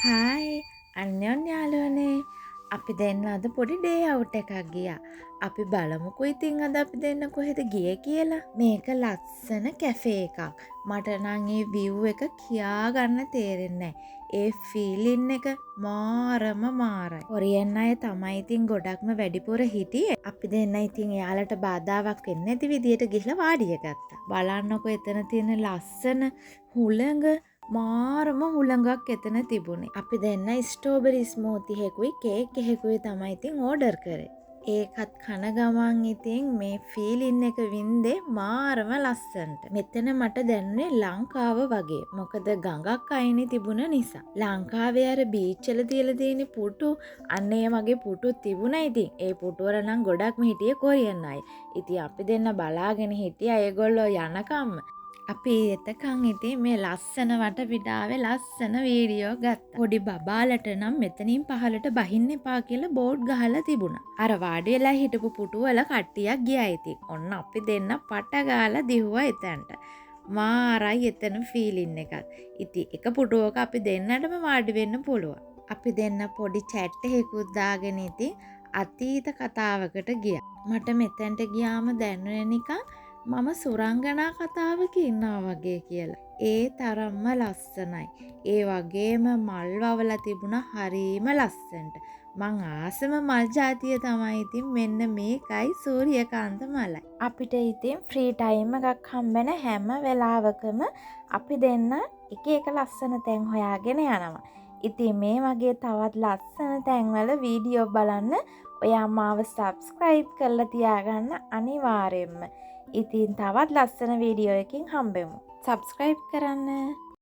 Hi අන්‍යොන් යාළුවනේ අපි දෙන්න අද පොඩි ඩේ අවුට් එකක් ගියා. අපි බලමුකෝ ඉතින් අද අපි දෙන්න කොහෙද ගියේ කියලා. මේක ලස්සන කැෆේ එකක්. මට නම් මේ view එක කියා ගන්න තේරෙන්නේ නැහැ. ඒ ෆීලින් එක මාරයි. කොරියන් අය තමයි ඉතින් ගොඩක්ම වැඩිපුර හිටියේ. අපි දෙන්න ඉතින් එයාලට බාධාවක් වෙන්නේ නැති විදියට ගිහලා වාඩිය ගත්තා. බලන්නකෝ එතන තියෙන ලස්සන හුළඟ මාරම හුළඟක් එතන තිබුණේ. අපි දෙන්න ස්ට්‍රෝබෙරි ස්මූති එකකුයි කේක් එකකුයි තමයි ඉතින් ඕඩර් කරේ. ඒකත් කන ගමන් ඉතින් මේ ෆීලින් එක වින්දේ මාරම ලස්සනට. මෙතන මට දැනුනේ ලංකාව වගේ. මොකද ගඟක් අයිනේ තිබුණ නිසා. ලංකාවේ අර බීච් වල තියලා තියෙන පුටු අන්න ඒ වගේ පුටු තිබුණා ඉතින්. ඒ පුටු වල නම් ගොඩක්ම හිටියේ කොරියන් අය. ඉතින් අපි දෙන්න බලාගෙන හිටියා ඒගොල්ලෝ යනකම්. අපි එතකන් ඉතින් මේ ලස්සන වටපිටාවේ ලස්සන වීඩියෝ ගත්තා. පොඩි බබාලට නම් මෙතනින් පහලට බහින්න එපා කියලා බෝඩ් ගහලා තිබුණා. අර වාඩි වෙලා හිටපු පුටු වල කට්ටියක් ගියා ඉතින්. ඔන්න අපි දෙන්න පට ගාලා දිහුවා එතනට. මාරයි එතන ෆීලින් එකක්. ඉතින් එක පුටුවක අපි දෙන්නටම වාඩි වෙන්න පුළුවන්. අපි දෙන්න පොඩි chat එකකුත් දාගෙන ඉතින් අතීත කතාවකට ගියා. මට මෙතනට ගියාම දැනුනේ නිකන් මම සුරංගනා කතාවක ඉන්නවා වගේ කියලා. ඒ තරම්ම ලස්සනයි. ඒ වගේම මල් වවලා තිබුණා හරීම ලස්සනට. මං ආසම මල් ජාතිය තමයි ඉතින් මෙන්න මේකයි සූර්යකාන්ත මලයි. අපිට ඉතින් ෆ්‍රී ටයිම් එකක් හම්බෙන හැම වෙලාවකම අපි දෙන්න එක එක ලස්සන තැන් හොයාගෙන යනවා. ඉතින් මේ වගේ තවත් ලස්සන තැන්වල වීඩියෝ බලන්න ඔයා මාව සබ්ස්ක්‍රයිබ් කරලා තියාගන්න අනිවාර්යෙන්ම. ඉතින් තවත් ලස්සන වීඩියෝ එකකින් හම්බෙමු. සබ්ස්ක්‍රයිබ් කරන්න.